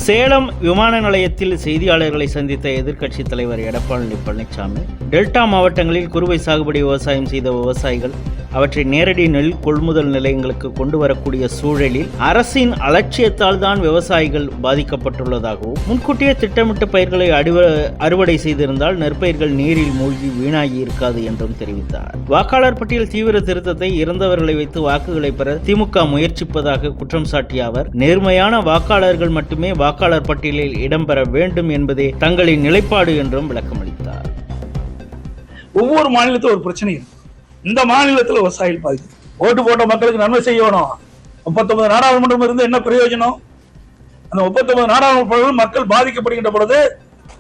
சேலம் விமான நிலையத்தில் செய்தியாளர்களை சந்தித்த எதிர்க்கட்சித் தலைவர் எடப்பாடி பழனிசாமி, டெல்டா மாவட்டங்களில் குறுவை சாகுபடி விவசாயம் செய்த விவசாயிகள் அவற்றை நேரடி நெல் கொள்முதல் நிலையங்களுக்கு கொண்டு வரக்கூடிய சூழலில் அரசின் அலட்சியத்தால் தான் விவசாயிகள் பாதிக்கப்பட்டுள்ளதாகவும், முன்கூட்டியே திட்டமிட்ட பயிர்களை அறுவடை செய்திருந்தால் நெற்பயிர்கள் நீரில் மூழ்கி வீணாகி இருக்காது என்றும் தெரிவித்தார். வாக்காளர் பட்டியல் தீவிர திருத்தத்தை இறந்தவர்களை வைத்து வாக்குகளை பெற திமுக முயற்சிப்பதாக குற்றம் சாட்டிய அவர், நேர்மையான வாக்காளர்கள் மட்டுமே வாக்காளர் பட்டியலில் இடம்பெற வேண்டும் என்பதே தங்களின் நிலைப்பாடு என்றும் விளக்கமளித்தார். ஒவ்வொரு மாநிலத்தில் ஒரு பிரச்சனை இருக்கு. இந்த மாநிலத்தில் விவசாயிகள் பாதிக்கும். ஓட்டு போட்ட மக்களுக்கு நன்மை செய்யணும். 39 நாடாளுமன்றம் இருந்து என்ன பிரயோஜனம்? அந்த 39 நாடாளுமன்ற மக்கள் பாதிக்கப்படுகின்ற பொழுது,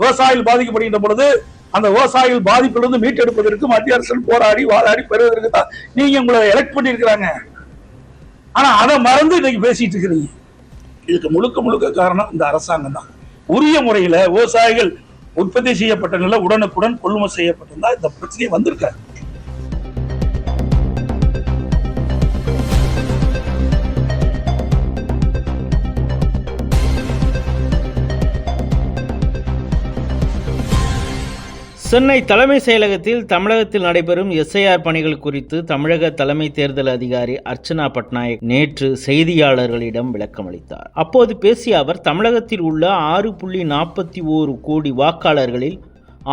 விவசாயிகள் பாதிக்கப்படுகின்ற பொழுது, அந்த விவசாயிகள் பாதிப்பிலிருந்து மீட்டெடுப்பதற்கு மத்திய அரசு போராடி வாதாடி பெறுவதற்கு தான் நீங்க உங்களை எலக்ட் பண்ணிருக்கிறாங்க. ஆனா அதை மறந்து இன்னைக்கு பேசிட்டு இருக்கிறீங்க. இதுக்கு முழுக்க காரணம் இந்த அரசாங்கம் தான். உரிய முறையில விவசாயிகள் உற்பத்தி செய்யப்பட்ட நிலை உடனுக்குடன் கொள்முதல் செய்யப்பட்டிருந்தா இந்த பிரச்சனை வந்திருக்காரு. சென்னை தலைமை செயலகத்தில் தமிழகத்தில் நடைபெறும் SIR பணிகள் குறித்து தமிழக தலைமை தேர்தல் அதிகாரி அர்ச்சனா பட்நாயக் நேற்று செய்தியாளர்களிடம் விளக்கமளித்தார். அப்போது பேசிய அவர், தமிழகத்தில் உள்ள 6.41 கோடி வாக்காளர்களில்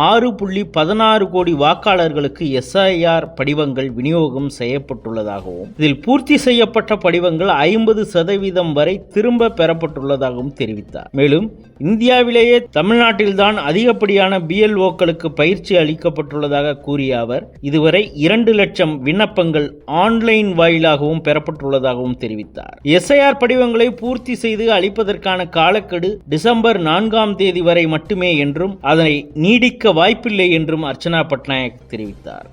6.16 கோடி வாக்காளர்களுக்கு SIR படிவங்கள் விநியோகம் செய்யப்பட்டுள்ளதாகவும், இதில் பூர்த்தி செய்யப்பட்ட படிவங்கள் 50% வரை திரும்ப பெறப்பட்டுள்ளதாகவும் தெரிவித்தார். மேலும் இந்தியாவிலேயே தமிழ்நாட்டில்தான் அதிகப்படியான BLOக்களுக்கு பயிற்சி அளிக்கப்பட்டுள்ளதாக கூறிய அவர், இதுவரை 2 லட்சம் விண்ணப்பங்கள் ஆன்லைன் வாயிலாகவும் பெறப்பட்டுள்ளதாகவும் தெரிவித்தார். SIR படிவங்களை பூர்த்தி செய்து அளிப்பதற்கான காலக்கெடு டிசம்பர் 4ஆம் தேதி வரை மட்டுமே என்றும், அதனை நீடிக்க வாய்ப்பில்லை என்றும் அர்ச்சனா பட்நாயக் தெரிவித்தார்.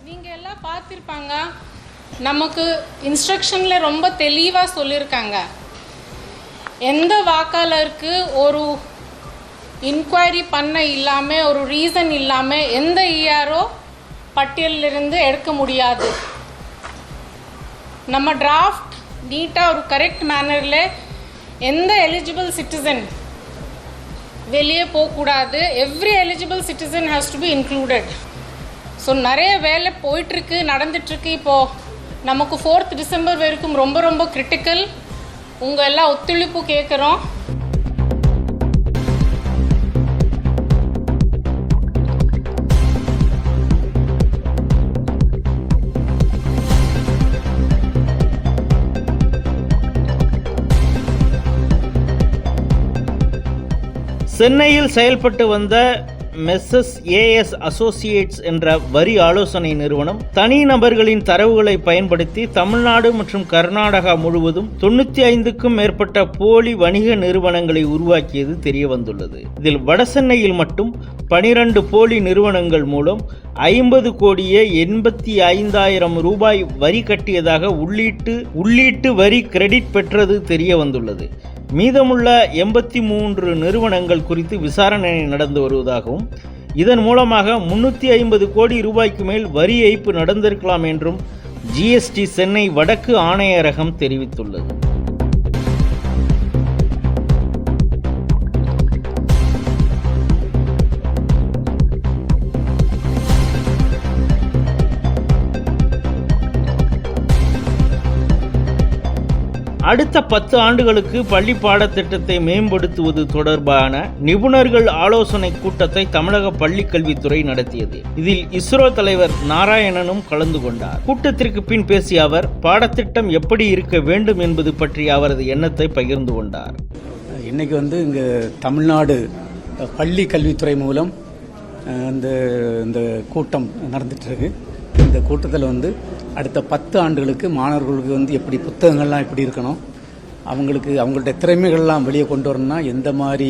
நீங்க எல்லாம் பார்த்திருப்பாங்க, நமக்கு இன்ஸ்ட்ரக்ஷன்ல ரொம்ப தெளிவா சொல்லியிருக்காங்க. எந்த வாக்காளருக்கு ஒரு இன்கொயரி பண்ண இல்லாம, ஒரு ரீசன் இல்லாம எந்த ERO பட்டியலிருந்து எடுக்க முடியாது. நம்ம டிராஃப்ட் நீட்டா ஒரு கரெக்ட் மேனர்ல எந்த எலிஜிபிள் சிட்டிசன் வெளியே போகக்கூடாது. Every eligible citizen has to be included. So நிறைய வேலை போயிட்டுருக்கு, நடந்துட்டுருக்கு. இப்போது நமக்கு 4th டிசம்பர் வரைக்கும் ரொம்ப கிரிட்டிக்கல். உங்கள் எல்லாம் ஒத்துழைப்பு கேட்குறோம். சென்னையில் செயல்பட்டு வந்த மெஸ்ஸஸ் AS அசோசியேட்ஸ் என்ற வரி ஆலோசனை நிறுவனம் தனிநபர்களின் தரவுகளை பயன்படுத்தி தமிழ்நாடு மற்றும் கர்நாடகா முழுவதும் 95க்கும் மேற்பட்ட போலி வணிக நிறுவனங்களை உருவாக்கியது தெரியவந்துள்ளது. இதில் வடசென்னையில் மட்டும் 12 போலி நிறுவனங்கள் மூலம் 50,85,00,000 ரூபாய் வரி கட்டியதாக உள்ளீட்டு வரி கிரெடிட் பெற்றது தெரிய வந்துள்ளது. மீதமுள்ள 83 நிறுவனங்கள் குறித்து விசாரணை நடந்து வருவதாகவும், இதன் மூலமாக 350 கோடி ரூபாய்க்கு மேல் வரி ஏய்ப்பு நடந்திருக்கலாம் என்றும் GST சென்னை வடக்கு ஆணையரகம் தெரிவித்துள்ளது. அடுத்த 10 ஆண்டுகளுக்கு பள்ளி பாடத்திட்டத்தை மேம்படுத்துவது தொடர்பான நிபுணர்கள் ஆலோசனை கூட்டத்தை தமிழக பள்ளிக் கல்வித்துறை நடத்தியது. இதில் ISRO தலைவர் நாராயணனும் கலந்து கொண்டார். கூட்டத்திற்கு பின் பேசிய அவர், பாடத்திட்டம் எப்படி இருக்க வேண்டும் என்பது பற்றி அவரது எண்ணத்தை பகிர்ந்து கொண்டார். இன்னைக்கு இங்கே தமிழ்நாடு பள்ளி கல்வித்துறை மூலம் இந்த கூட்டம் நடந்துட்டு இருக்கு. இந்த கூட்டத்தில் அடுத்த 10 ஆண்டுகளுக்கு மாணவர்களுக்கு எப்படி புத்தகங்கள்லாம் எப்படி இருக்கணும், அவங்களுடைய திறமைகள்லாம் வெளியே கொண்டு வரணும்னா எந்த மாதிரி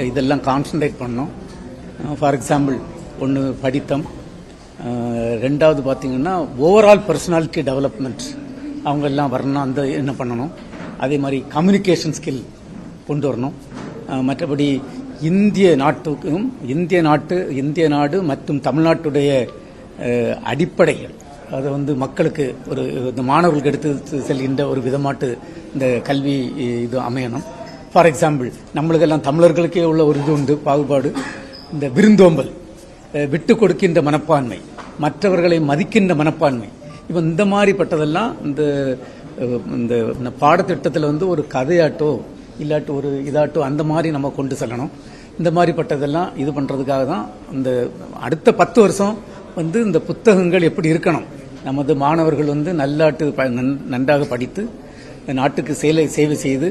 இதெல்லாம் கான்சன்ட்ரேட் பண்ணணும். ஃபார் எக்ஸாம்பிள், ஒன்று படித்தம், ரெண்டாவது பார்த்தீங்கன்னா ஓவரால் பர்சனாலிட்டி டெவலப்மெண்ட் அவங்க எல்லாம் வரணும், அந்த என்ன பண்ணணும். அதே மாதிரி கம்யூனிகேஷன் ஸ்கில் கொண்டு வரணும். மற்றபடி இந்திய நாடு மற்றும் தமிழ்நாட்டுடைய அடிப்படைகள் அதை மக்களுக்கு இந்த மாணவர்களுக்கு எடுத்து செல்கின்ற ஒரு விதமாட்டு இந்த கல்வி இது அமையணும். ஃபார் எக்ஸாம்பிள் நம்மளுக்கெல்லாம் தமிழர்களுக்கே உள்ள ஒரு இது உண்டு, பாகுபாடு. இந்த விருந்தோம்பல், விட்டு கொடுக்கின்ற மனப்பான்மை, மற்றவர்களை மதிக்கின்ற மனப்பான்மை, இப்போ இந்த மாதிரிப்பட்டதெல்லாம் இந்த பாடத்திட்டத்தில் வந்து ஒரு கதையாட்டோ இல்லாட்டி ஒரு இதாட்டோ அந்த மாதிரி நம்ம கொண்டு செல்லணும். இந்த மாதிரிப்பட்டதெல்லாம் இது பண்ணுறதுக்காக தான் இந்த அடுத்த 10 வருஷம் வந்து இந்த புத்தகங்கள் எப்படி இருக்கணும், நமது மாணவர்கள் வந்து நன்றாக படித்து நாட்டுக்கு சேவை செய்து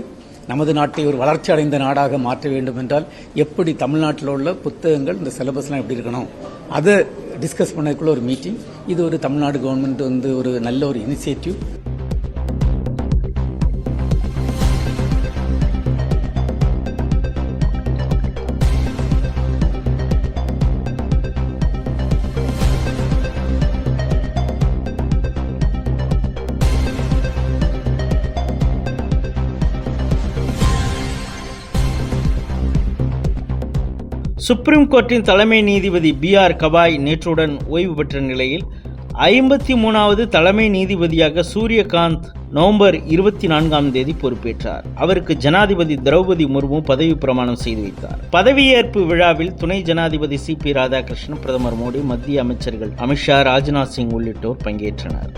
நமது நாட்டை ஒரு வளர்ச்சி அடைந்த நாடாக மாற்ற வேண்டும் என்றால் எப்படி தமிழ்நாட்டில் உள்ள புத்தகங்கள் இந்த சிலபஸ்லாம் எப்படி இருக்கணும் அதை டிஸ்கஸ் பண்ணக்குள்ள ஒரு மீட்டிங். இது ஒரு தமிழ்நாடு கவர்மெண்ட் வந்து ஒரு நல்ல ஒரு இனிஷியேட்டிவ். சுப்ரீம் கோர்ட்டின் தலைமை நீதிபதி BR கவாய் நேற்றுடன் ஓய்வு பெற்ற நிலையில் 53வது தலைமை நீதிபதியாக சூரியகாந்த் நவம்பர் 24ஆம் தேதி பொறுப்பேற்றார். அவருக்கு ஜனாதிபதி திரௌபதி முர்மு பதவி பிரமாணம் செய்து வைத்தார். பதவியேற்பு விழாவில் துணை ஜனாதிபதி CP ராதாகிருஷ்ணன், பிரதமர் மோடி, மத்திய அமைச்சர்கள் அமித்ஷா, ராஜ்நாத் சிங் உள்ளிட்டோர் பங்கேற்றனர்.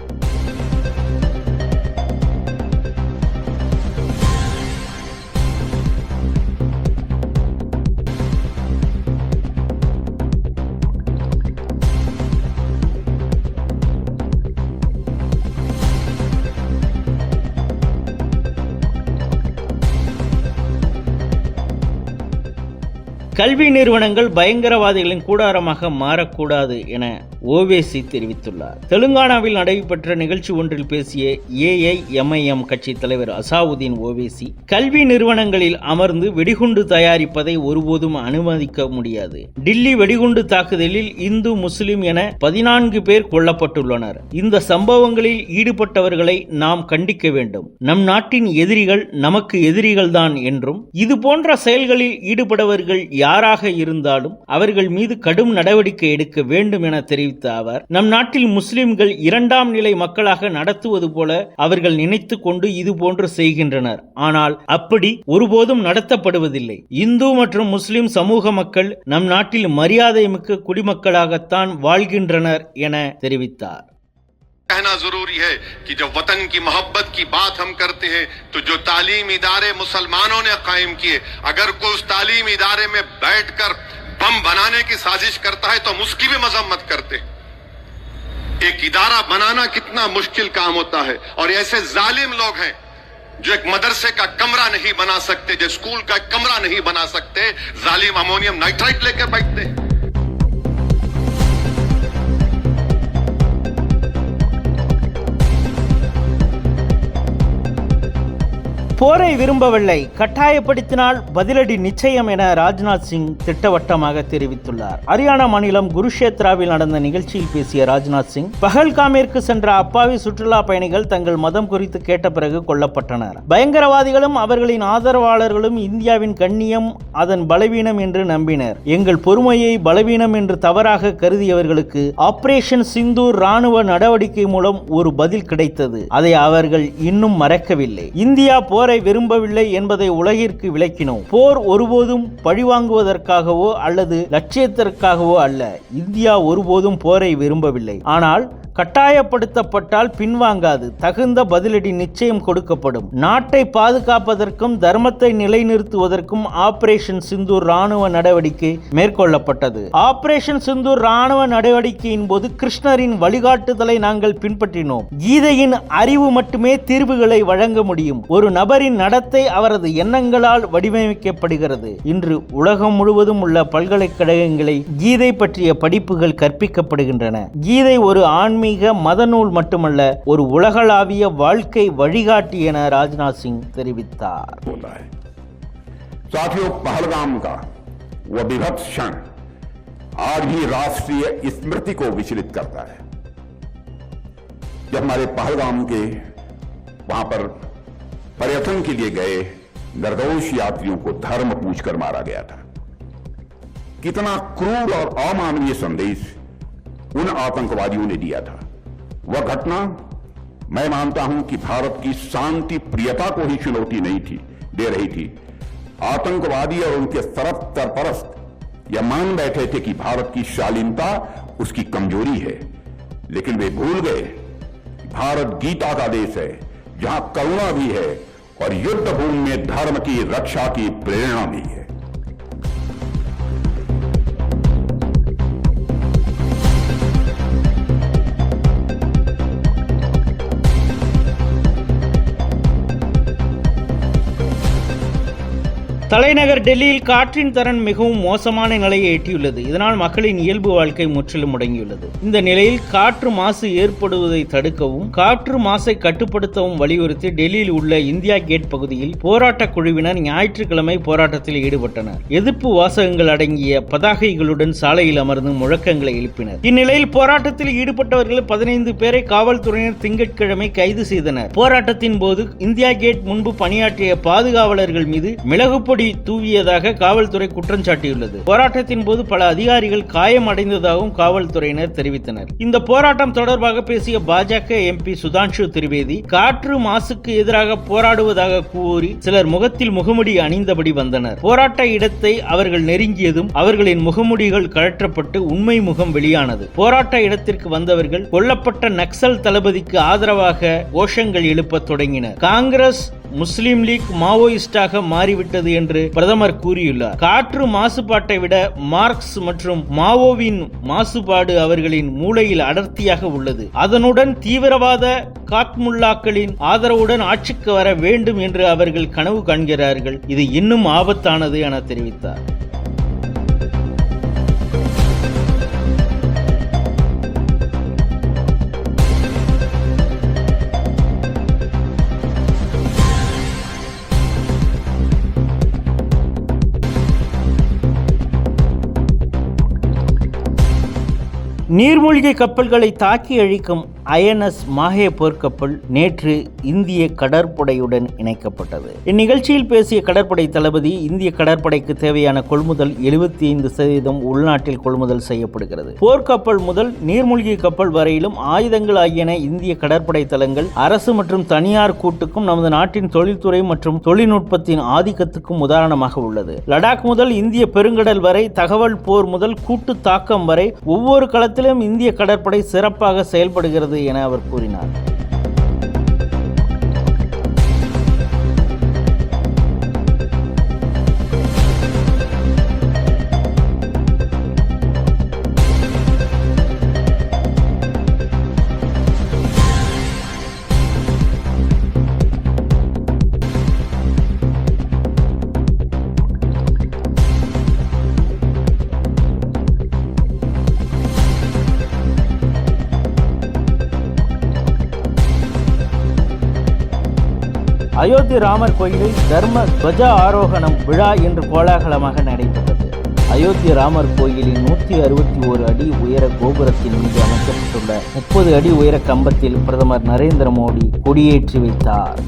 கல்வி நிறுவனங்கள் பயங்கரவாதிகளின் கூடாரமாக மாறக்கூடாது என ஓவேசி தெரிவித்துள்ளார். தெலுங்கானாவில் நடைபெற்ற நிகழ்ச்சி ஒன்றில் பேசிய AIMIM கட்சி தலைவர் அசாவுதீன் ஓவேசி, கல்வி நிறுவனங்களில் அமர்ந்து வெடிகுண்டு தயாரிப்பதை ஒருபோதும் அனுமதிக்க முடியாது. டில்லி வெடிகுண்டு தாக்குதலில் இந்து, முஸ்லிம் என 14 பேர் கொல்லப்பட்டுள்ளனர். இந்த சம்பவங்களில் ஈடுபட்டவர்களை நாம் கண்டிக்க வேண்டும். நம் நாட்டின் எதிரிகள் நமக்கு எதிரிகள்தான் என்றும், இதுபோன்ற செயல்களில் ஈடுபடுபவர்கள் யாராக இருந்தாலும் அவர்கள் மீது கடும் நடவடிக்கை எடுக்க வேண்டும் என தெரிவித்த அவர், நம் நாட்டில் முஸ்லிம்கள் 2ஆம் நிலை மக்களாக நடத்துவது போல அவர்கள் நினைத்துக் கொண்டு இது போன்று செய்கின்றனர். ஆனால் அப்படி ஒருபோதும் நடத்தப்படுவதில்லை. இந்து மற்றும் முஸ்லிம் சமூக மக்கள் நம் நாட்டில் மரியாதை மிக்க குடிமக்களாகத்தான் வாழ்கின்றனர் என தெரிவித்தார். कहना जरूरी है कि जब वतन की मोहब्बत की बात हम करते हैं तो जो तालीम इदारे मुसलमानों ने कायम किए, अगर कोई उस तालीम इदारे में बैठकर बम बनाने की साजिश करता है तो हम उसकी भी मजम्मत करते हैं। एक इदारा बनाना कितना मुश्किल काम होता है, और ऐसे जालिम लोग हैं जो एक मदरसे का कमरा नहीं बना सकते, जो स्कूल का कमरा नहीं बना सकते, जालिम अमोनियम नाइट्राइट लेकर बैठते हैं। போரை விரும்பவில்லை, கட்டாயப்படுத்தினால் பதிலடி நிச்சயம் என ராஜ்நாத் சிங் திட்டவட்டமாக தெரிவித்துள்ளார். ஹரியானா மாநிலம் குருஷேத்ராவில் நடந்த நிகழ்ச்சியில் பேசிய ராஜ்நாத் சிங், பஹல்காமிற்கு சென்ற அப்பாவி சுற்றுலா பயணிகள் தங்கள் மதம் குறித்து கேட்ட பிறகு கொல்லப்பட்டனர். பயங்கரவாதிகளும் அவர்களின் ஆதரவாளர்களும் இந்தியாவின் கண்ணியம் அதன் பலவீனம் என்று நம்பினர். எங்கள் பொறுமையை பலவீனம் என்று தவறாக கருதியவர்களுக்கு ஆபரேஷன் சிந்தூர் ராணுவ நடவடிக்கை மூலம் ஒரு பதில் கிடைத்தது. அதை அவர்கள் இன்னும் மறக்கவில்லை. இந்தியா போரை விரும்பவில்லை என்பதை உலகிற்கு விளக்கினோம். போர் ஒருபோதும் பழிவாங்குவதற்காகவோ அல்லது லட்சியத்திற்காகவோ அல்ல. இந்தியா ஒருபோதும் போரை விரும்பவில்லை. ஆனால் கட்டாயப்படுத்தப்பட்டால் பின்வாங்காது. தகுந்த பதிலடி நிச்சயம் கொடுக்கப்படும். நாட்டை பாதுகாப்பதற்கும் தர்மத்தை நிலைநிறுத்துவதற்கும் ஆபரேஷன் சிந்தூர் ராணுவ நடவடிக்கை மேற்கொள்ளப்பட்டது. ஆபரேஷன் சிந்தூர் ராணுவ நடவடிக்கையின் போது கிருஷ்ணரின் வழிகாட்டுதலை நாங்கள் பின்பற்றினோம். கீதையின் அறிவு மட்டுமே தீர்வுகளை வழங்க முடியும். ஒரு நபரின் நடத்தை அவரது எண்ணங்களால் வடிவமைக்கப்படுகிறது. இன்று உலகம் முழுவதும் உள்ள பல்கலைக்கழகங்களை கீதை பற்றிய படிப்புகள் கற்பிக்கப்படுகின்றன. கீதை ஒரு ஆன்மீக மத நூல் மட்டுமல்ல, ஒரு உலகளாவிய வாழ்க்கை வழிகாட்டி என ராஜ்நாத் சிங் தெரிவித்தார். साथियों, पहलगाम का वह विभत्स क्षण आज भी राष्ट्रीय स्मृति को विचलित करता है। जब हमारे पहलगाम के वहां पर पर्यटन के लिए गए निर्दोष यात्रियों को धर्म पूछकर मारा गया था। कितना क्रूर और अमानवीय संदेश उन आतंकवादियों ने दिया था। वह घटना मैं मानता हूं कि भारत की शांति प्रियता को ही चुनौती नहीं थी दे रही थी, आतंकवादी और उनके सरपरस्त यह मान बैठे थे कि भारत की शालीनता उसकी कमजोरी है, लेकिन वे भूल गए भारत गीता का देश है, जहां करुणा भी है और युद्ध भूमि में धर्म की रक्षा की प्रेरणा भी है। தலைநகர் டெல்லியில் காற்றின் தரம் மிகவும் மோசமான நிலையை எட்டியுள்ளது. இதனால் மக்களின் இயல்பு வாழ்க்கை முற்றிலும் முடங்கியுள்ளது. இந்த நிலையில் காற்று மாசு ஏற்படுவதை தடுக்கவும் காற்று மாசை கட்டுப்படுத்தவும் வலியுறுத்தி டெல்லியில் உள்ள இந்தியா கேட் பகுதியில் போராட்ட குழுவினர் ஞாயிற்றுக்கிழமை போராட்டத்தில் ஈடுபட்டனர். எதிர்ப்பு வாசகங்கள் அடங்கிய பதாகைகளுடன் சாலையில் அமர்ந்து முழக்கங்களை எழுப்பினர். இந்நிலையில் போராட்டத்தில் ஈடுபட்டவர்கள் 15 பேரை காவல்துறையினர் திங்கட்கிழமை கைது செய்தனர். போராட்டத்தின் போது இந்தியா கேட் முன்பு பணியாற்றிய பாதுகாவலர்கள் மீது மிளகுப்பொடி தூவியதாக காவல்துறை குற்றம் சாட்டியுள்ளது. போராட்டத்தின் போது பல அதிகாரிகள் காயமடைந்ததாகவும் காவல்துறையினர் தெரிவித்தனர். இந்த போராட்டம் தொடர்பாக பேசிய பாஜக எம்பி சுதான்ஷு திரிவேதி காற்று மாசுக்கு எதிராக போராடுவதாக கூறி சிலர் முகத்தில் முகமுடி அணிந்தபடி வந்தனர். போராட்ட இடத்தை அவர்கள் நெருங்கியதும் அவர்களின் முகமுடிகள் கழற்றப்பட்டு உண்மை முகம் வெளியானது. போராட்ட இடத்திற்கு வந்தவர்கள் கொல்லப்பட்ட நக்சல் தளபதிக்கு ஆதரவாக கோஷங்கள் எழுப்ப தொடங்கினர். காங்கிரஸ் முஸ்லிம் லீக் மாவோயிஸ்டாக மாறிவிட்டது என்று பிரதமர் கூறியுள்ளார். காற்று மாசுபாட்டை விட மார்க்ஸ் மற்றும் மாவோவின் மாசுபாடு அவர்களின் மூளையில் அடர்த்தியாக உள்ளது. அதனுடன் தீவிரவாத காத்முல்லாக்களின் ஆதரவுடன் ஆட்சிக்கு வர வேண்டும் என்று அவர்கள் கனவு காண்கிறார்கள். இது இன்னும் ஆபத்தானது என தெரிவித்தார். நீர்மூழ்கி கப்பல்களை தாக்கி அழிக்கும் INS மாஹே போர்க்கப்பல் நேற்று இந்திய கடற்படையுடன் இணைக்கப்பட்டது. இந்நிகழ்ச்சியில் பேசிய கடற்படை தளபதி, இந்திய கடற்படைக்கு தேவையான கொள்முதல் 75% உள்நாட்டில் கொள்முதல் செய்யப்படுகிறது. போர்க்கப்பல் முதல் நீர்மூழ்கி கப்பல் வரையிலும் ஆயுதங்கள் ஆகியன இந்திய கடற்படை தளங்கள் அரசு மற்றும் தனியார் கூட்டுக்கும் நமது நாட்டின் தொழில்துறை மற்றும் தொழில்நுட்பத்தின் ஆதிக்கத்துக்கும் உதாரணமாக உள்ளது. லடாக் முதல் இந்திய பெருங்கடல் வரை, தகவல் போர் முதல் கூட்டு தாக்கம் வரை ஒவ்வொரு களத்திலும் இந்திய கடற்படை சிறப்பாக செயல்படுகிறது என அவர் கூறினார். அயோத்தி ராமர் கோயிலில் தர்ம துவஜ ஆரோகணம் விழா இன்று கோலாகலமாக நடைபெற்றது. அயோத்தி ராமர் கோயிலின் 161 அடி உயர கோபுரத்தின் மீது அமைக்கப்பட்டுள்ள 30 அடி உயர கம்பத்தில் பிரதமர் நரேந்திர மோடி கொடியேற்றி வைத்தார்.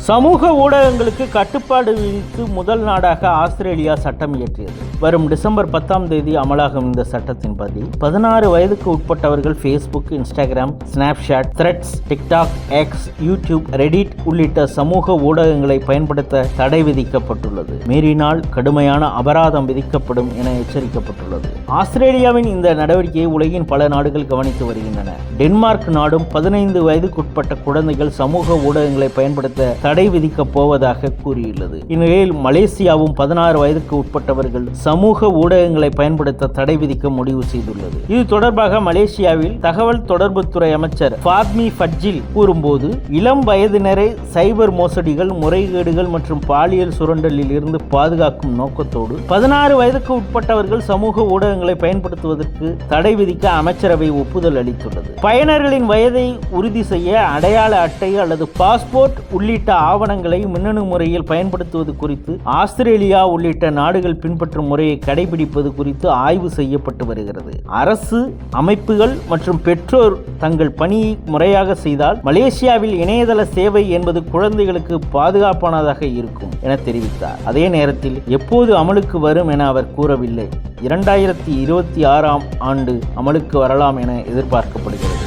சமூக ஊடகங்களுக்கு கட்டுப்பாடு விதித்து முதல் நாடாக ஆஸ்திரேலியா சட்டம் இயற்றியது. வரும் டிசம்பர் 10ஆம் தேதி அமலாகும் இந்த சட்டத்தின்படி 16 வயதுக்கு உட்பட்டவர்கள் Facebook, Instagram, Snapchat, Threads, TikTok, X, YouTube, Reddit உள்ளிட்ட சமூக ஊடகங்களை பயன்படுத்த தடை விதிக்கப்பட்டுள்ளது. மீறினால் கடுமையான அபராதம் விதிக்கப்படும் என எச்சரிக்கப்பட்டுள்ளது. ஆஸ்திரேலியாவின் இந்த நடவடிக்கையை உலகின் பல நாடுகள் கவனித்து வருகின்றன. டென்மார்க் நாடும் 15 வயதுக்குட்பட்ட குழந்தைகள் சமூக ஊடகங்களை பயன்படுத்த தடை விதிக்கப் போவதாக கூறியுள்ளது. இந்நிலையில் மலேசியாவும் 16 வயதுக்கு உட்பட்டவர்கள் சமூக ஊடகங்களை பயன்படுத்த தடை விதிக்க முடிவு செய்துள்ளது. இது தொடர்பாக மலேசியாவில் தகவல் தொடர்புத்துறை அமைச்சர் ஃபாத்மி ஃபட்ஜில் கூறும்போது, இளம் வயதினரை சைபர் மோசடிகள், முறைகேடுகள் மற்றும் பாலியல் சுரண்டலில் இருந்து பாதுகாக்கும் நோக்கத்தோடு 16 வயதுக்கு உட்பட்டவர்கள் சமூக ஊடகங்களை பயன்படுத்துவதற்கு தடை விதிக்க அமைச்சரவை ஒப்புதல் அளித்துள்ளது. பயனர்களின் வயதை உறுதி செய்ய அடையாள அட்டை அல்லது பாஸ்போர்ட் உள்ளிட்ட ஆவணங்களை மின்னணு முறையில் பயன்படுத்துவது குறித்து ஆஸ்திரேலியா உள்ளிட்ட நாடுகள் பின்பற்றும் முறையை கடைபிடிப்பது குறித்து ஆய்வு செய்யப்பட்டு வருகிறது. அரசு அமைப்புகள் மற்றும் பெற்றோர் தங்கள் பணியை முறையாக செய்தால் மலேசியாவில் இணையதள சேவை என்பது குழந்தைகளுக்கு பாதுகாப்பானதாக இருக்கும் என தெரிவித்தார். அதே நேரத்தில் எப்போது அமலுக்கு வரும் என அவர் கூறவில்லை. 2026ஆம் ஆண்டு அமலுக்கு வரலாம் என எதிர்பார்க்கப்படுகிறது.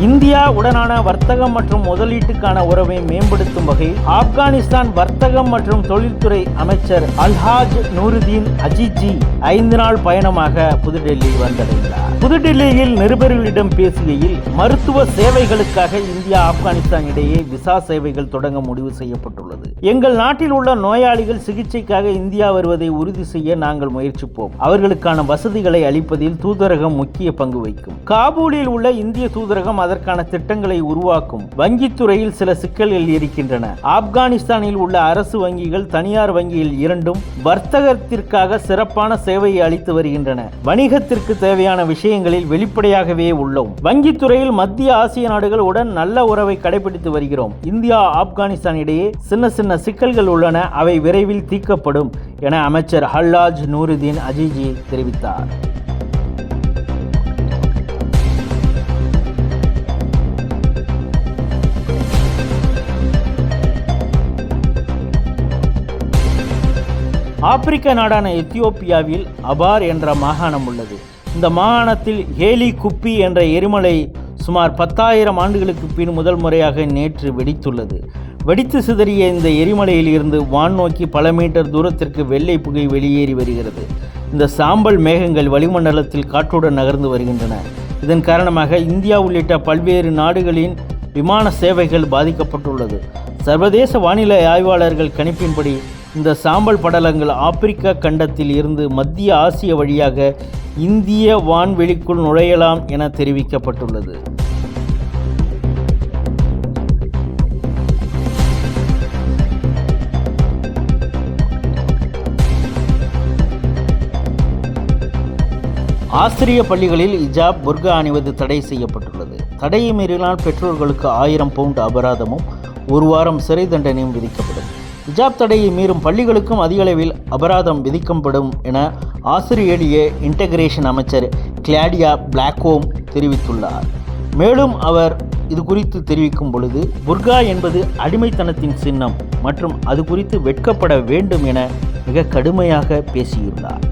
இந்தியா உடனான வர்த்தகம் மற்றும் முதலீட்டுக்கான உறவை மேம்படுத்தும் வகையில் ஆப்கானிஸ்தான் வர்த்தகம் மற்றும் தொழில்துறை அமைச்சர் அல்ஹாஜ் நூருதீன் அஜிஜி 5 நாள் பயணமாக புதுடெல்லி வந்தடைந்தார். புதுடெல்லியில் நிருபர்களிடம் பேசுகையில், மருத்துவ சேவைகளுக்காக இந்தியா ஆப்கானிஸ்தான் இடையே விசா சேவைகள் தொடங்க முடிவு செய்யப்பட்டுள்ளது. எங்கள் நாட்டில் உள்ள நோயாளிகள் சிகிச்சைக்காக இந்தியா வருவதை உறுதி செய்ய நாங்கள் முயற்சிப்போம். அவர்களுக்கான வசதிகளை அளிப்பதில் தூதரகம் முக்கிய பங்கு வகிக்கும். காபூலில் உள்ள இந்திய தூதரகம் அதற்கான திட்டங்களை உருவாக்கும். வங்கித்துறையில் சில சிக்கல்கள் இருக்கின்றன. ஆப்கானிஸ்தானில் உள்ள அரசு வங்கிகள், தனியார் வங்கிகள் இரண்டும் வர்த்தகத்திற்காக சிறப்பான சேவையை அளித்து வருகின்றன. வணிகத்திற்கு தேவையான விஷயங்களில் வெளிப்படையாகவே உள்ளோம். வங்கித்துறையில் மத்திய ஆசிய நாடுகள் உடன் நல்ல உறவை கடைபிடித்து வருகிறோம். இந்தியா ஆப்கானிஸ்தான் இடையே சின்ன சின்ன சிக்கல்கள் உள்ளன, அவை விரைவில் தீர்க்கப்படும் என அமைச்சர் அல்ஹாஜ் நூருதீன் அஜிஜி தெரிவித்தார். ஆப்பிரிக்க நாடான எத்தியோப்பியாவில் அபார் என்ற மாகாணம் உள்ளது. இந்த மாகாணத்தில் ஹேலி குப்பி என்ற எரிமலை சுமார் 10,000 ஆண்டுகளுக்கு பின் முதல் முறையாக நேற்று வெடித்துள்ளது. வெடித்து சிதறிய இந்த எரிமலையில் இருந்து வான் நோக்கி பல மீட்டர் தூரத்திற்கு வெள்ளை புகை வெளியேறி வருகிறது. இந்த சாம்பல் மேகங்கள் வளிமண்டலத்தில் காற்றுடன் நகர்ந்து வருகின்றன. இதன் காரணமாக இந்தியா உள்ளிட்ட பல்வேறு நாடுகளின் விமான சேவைகள் பாதிக்கப்பட்டுள்ளது. சர்வதேச வானிலை ஆய்வாளர்கள் கணிப்பின்படி இந்த சாம்பல் படலங்கள் ஆப்பிரிக்க கண்டத்தில் இருந்து மத்திய ஆசிய வழியாக இந்திய வான்வெளிக்குள் நுழையலாம் என தெரிவிக்கப்பட்டுள்ளது. ஆசிரிய பள்ளிகளில் ஹிஜாப், புர்கா அணிவது தடை செய்யப்பட்டுள்ளது. தடையை மீறினால் பெற்றோர்களுக்கு 1000 பவுண்ட் அபராதமும் 1 வாரம் சிறை தண்டனையும் விதிக்கப்படும். ஹிஜாப் தடையை மீறும் பள்ளிகளுக்கும் அதிக அளவில் அபராதம் விதிக்கப்படும் என ஆஸ்திரேலிய இன்டகிரேஷன் அமைச்சர் கிளாடியா பிளாக்ஹோம் தெரிவித்துள்ளார். மேலும் அவர் இது குறித்து தெரிவிக்கும் பொழுது, புர்கா என்பது அடிமைத்தனத்தின் சின்னம் மற்றும் அது குறித்து வெட்கப்பட வேண்டும் என மிக கடுமையாக பேசியுள்ளார்.